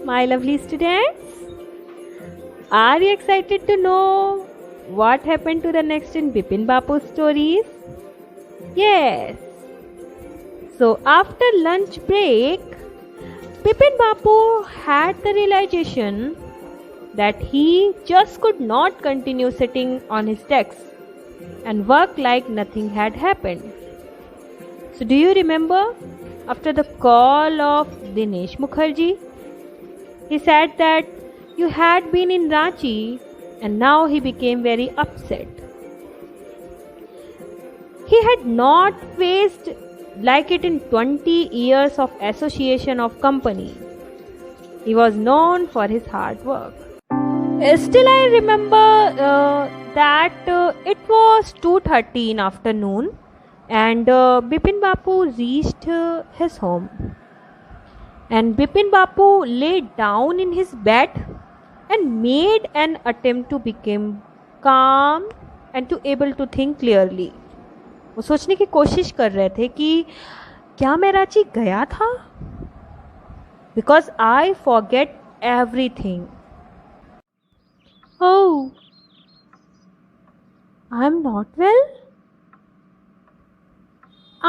my lovely students. Are you excited to know what happened to the next in Bipin Bapu's stories? Yes. So after lunch break, Bipin Bapu had the realization that he just could not continue sitting on his desk and work like nothing had happened. So do you remember after the call of Dinesh Mukherjee? He said that you had been in Ranchi and now he became very upset. He had not faced like it in 20 years of association of company. He was known for his hard work. Still I remember that it was 2:30 in afternoon and Bipin Bapu reached his home. And Bipin Bapu lay down in his bed and made an attempt to become calm and to able to think clearly. वो सोचने की कोशिश कर रहे थे कि क्या मैं रांची गया था? Because I forget everything. Oh, I'm not well.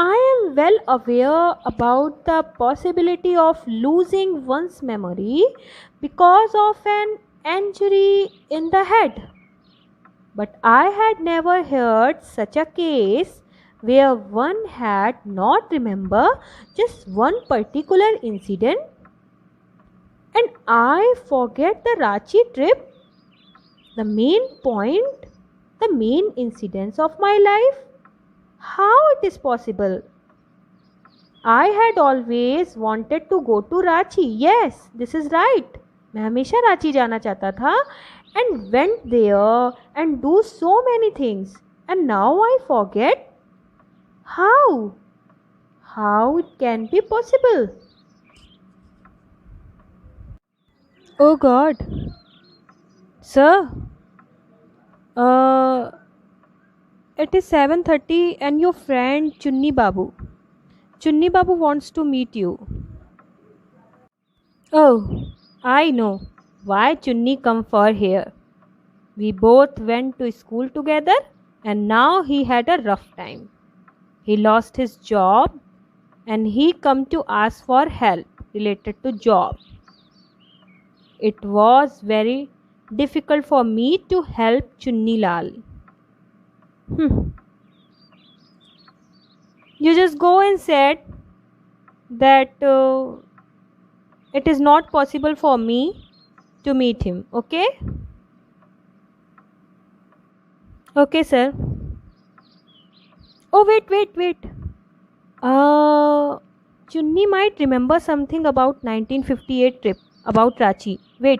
I am well aware about the possibility of losing one's memory because of an injury in the head. But I had never heard such a case where one had not remember just one particular incident and I forget the Ranchi trip, the main point, the main incidents of my life. How it is possible? I had always wanted to go to Ranchi. Yes, this is right. मैं हमेशा रांची जाना चाहता था and went there and do so many things and now I forget. How? How it can be possible? Oh God. Sir, it is 7:30 and your friend Chunni Babu wants to meet you. Oh, I know why Chunni come for here. We both went to school together and now he had a rough time. He lost his job and he come to ask for help related to job. It was very difficult for me to help Chunni Lal. You just go and said that it is not possible for me to meet him, okay? Okay, sir. Oh, wait. Chunni might remember something about 1958 trip, about Ranchi. Wait.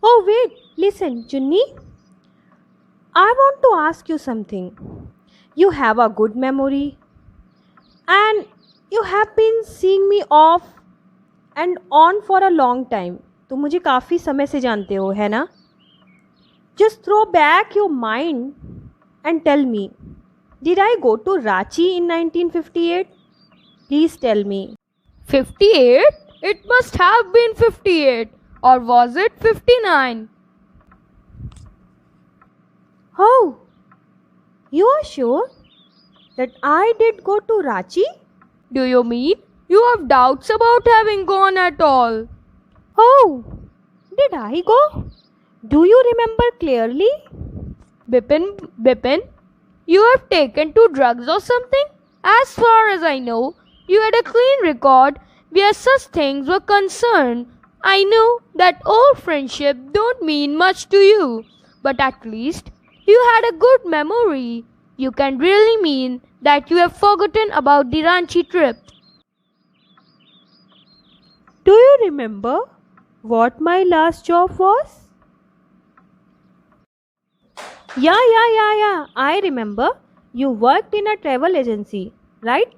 Oh, wait. Listen, Chunni. I want to ask you something. You have a good memory and you have been seeing me off and on for a long time. तुम मुझे काफ़ी समय से जानते हो, है ना? Just throw back your mind and tell me, did I go to Ranchi in 1958? Please tell me. 58? It must have been 58. Or was it 59? Oh, you are sure that I did go to Ranchi? Do you mean you have doubts about having gone at all? Oh, did I go? Do you remember clearly? Bipin, you have taken to drugs or something? As far as I know, you had a clean record where such things were concerned. I know that old friendship don't mean much to you, but at least you had a good memory. You can really mean that you have forgotten about the Ranchi trip. Do you remember what my last job was? Yeah. I remember. You worked in a travel agency, right?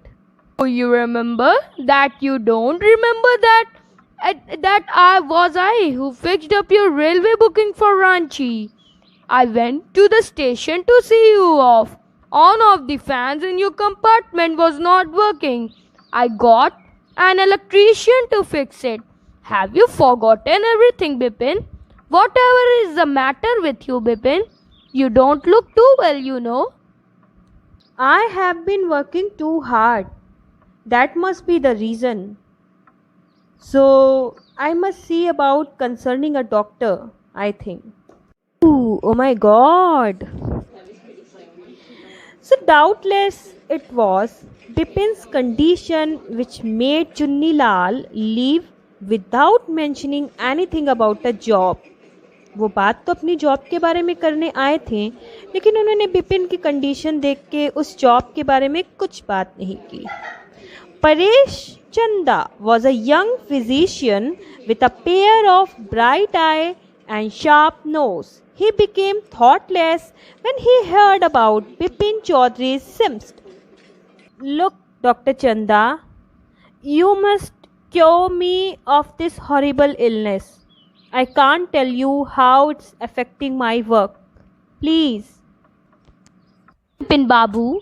Oh, you remember that you don't remember that? I who fixed up your railway booking for Ranchi. I went to the station to see you off. One of the fans in your compartment was not working. I got an electrician to fix it. Have you forgotten everything, Bipin? Whatever is the matter with you, Bipin? You don't look too well, you know. I have been working too hard. That must be the reason. So, I must see about concerning a doctor, I think. Ooh, oh my god. So, doubtless it was Bipin's condition which made Chunni Lal leave without mentioning anything about a job. वो बात तो अपनी job के बारे में करने आए थे, लेकिन उन्होंने बिपिन की कंडीशन देख के उस जॉब के बारे में कुछ बात नहीं की. Paresh Chanda was a young physician with a pair of bright eye and sharp nose. He became thoughtless when he heard about Bipin Chaudhary's symptoms. Look, Dr. Chanda, you must cure me of this horrible illness. I can't tell you how it's affecting my work. Please. Bipin Babu,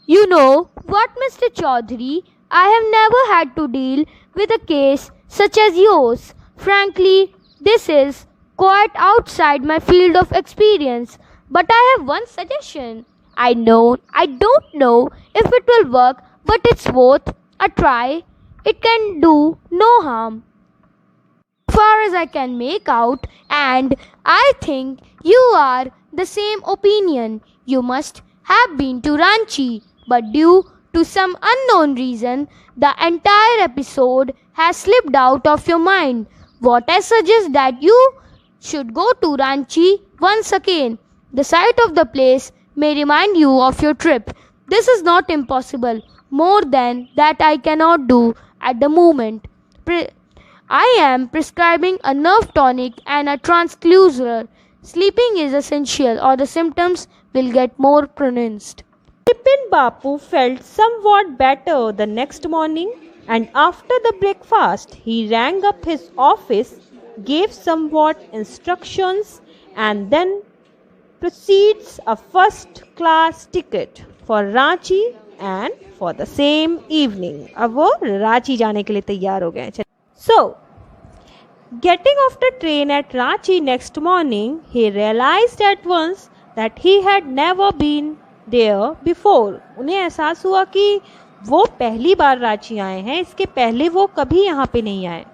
you know what, Mr. Chaudhary? I have never had to deal with a case such as yours. Frankly, this is quite outside my field of experience. But I have one suggestion. I don't know if it will work, but it's worth a try. It can do no harm, far as I can make out, and I think you are the same opinion. You must have been to Ranchi, but due to some unknown reason, the entire episode has slipped out of your mind. What I suggest that you should go to Ranchi once again. The sight of the place may remind you of your trip. This is not impossible. More than that I cannot do at the moment. I am prescribing a nerve tonic and a tranquilizer. Sleeping is essential or the symptoms will get more pronounced. Bipin Bapu felt somewhat better the next morning, and after the breakfast he rang up his office, gave somewhat instructions, and then proceeds a first class ticket for Ranchi and for the same evening. अब वो रांची जाने के लिए तैयार हो गए. So, getting off the train at Ranchi next morning, he realized at once that he had never been there before. उन्हें एहसास हुआ कि वो पहली बार रांची आए हैं, इसके पहले वो कभी यहाँ पे नहीं आए.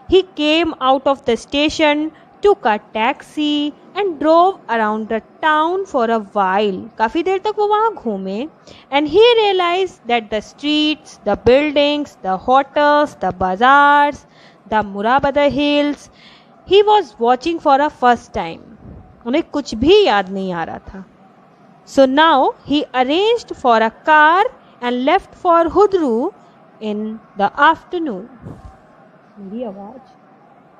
He came out of the station, took a taxi and drove around the town for a while. काफ़ी देर तक वो वहाँ घूमे. And he realized that the streets, the buildings, the hotels, the bazaars, the Murabada hills, he was watching for a first time. उन्हें कुछ भी याद नहीं आ रहा था. So now he arranged for a car and left for Hudru in the afternoon.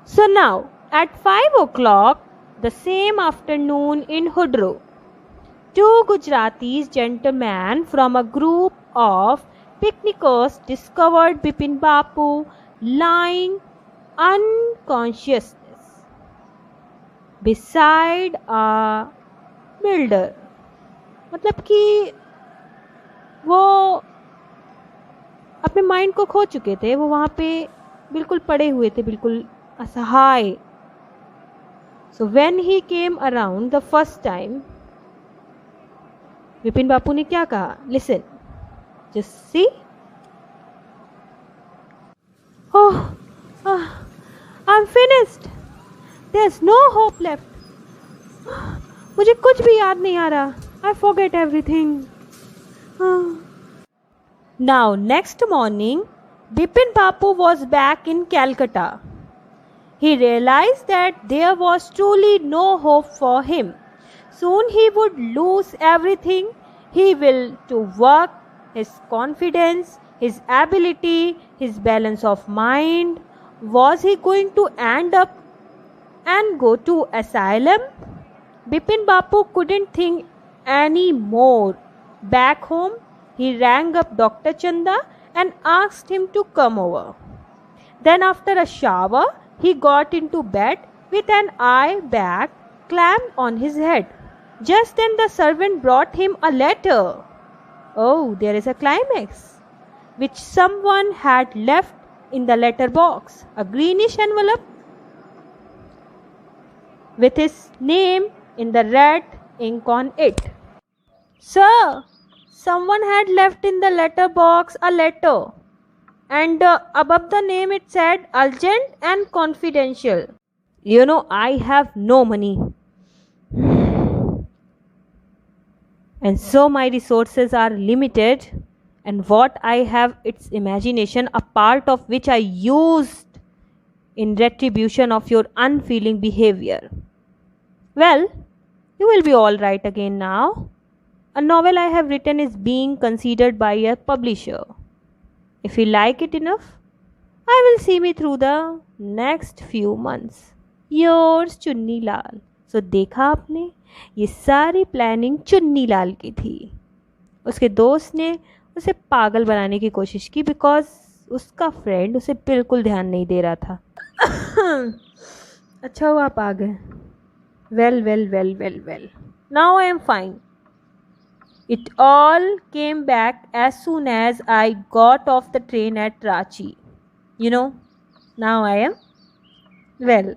So now at 5 o'clock the same afternoon in Hudru, two Gujaratis gentlemen from a group of picnickers discovered Bipin Bapu lying unconscious beside a builder. मतलब कि वो अपने mind को खो चुके थे. वो वहाँ पे बिल्कुल पड़े हुए थे, बिल्कुल असहाय. So when he came around the first time, Vipin बापू ने क्या कहा? Listen, just see. Oh, I'm finished. There's no hope left. मुझे कुछ भी याद नहीं आ रहा. I forget everything. Now next morning, Bipin Bapu was back in Calcutta. He realized that there was truly no hope for him. Soon he would lose everything. He will to work, his confidence, his ability, his balance of mind. Was he going to end up and go to asylum? Bipin Bapu couldn't think any more. Back home, he rang up Dr. Chanda and asked him to come over. Then after a shower, he got into bed with an eye bag clamped on his head. Just then the servant brought him a letter. Oh, there is a climax. which someone had left in the letter box. A greenish envelope with his name in the red ink on it. Sir, someone had left in the letter box a letter, and above the name it said urgent and confidential. You know, I have no money, and so my resources are limited, and what I have it's imagination, a part of which I used in retribution of your unfeeling behavior. Well, you will be all right again now. A novel I have written is being considered by a publisher. If you like it enough, I will see me through the next few months. Yours Chunni Lal. So देखा आपने, ये सारी planning Chunni Lal की थी. उसके दोस्त ने उसे पागल बनाने की कोशिश की बिकॉज उसका फ्रेंड उसे बिल्कुल ध्यान नहीं दे रहा था. अच्छा हुआ आप आ गए. Well. Now I am fine. It all came back as soon as I got off the train at Ranchi. You know, now I am well.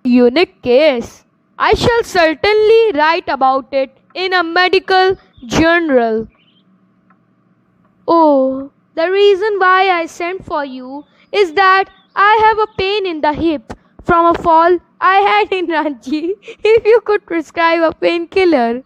Unique case. I shall certainly write about it in a medical journal. Oh, the reason why I sent for you is that I have a pain in the hip from a fall I had in Ranchi. If you could prescribe a painkiller.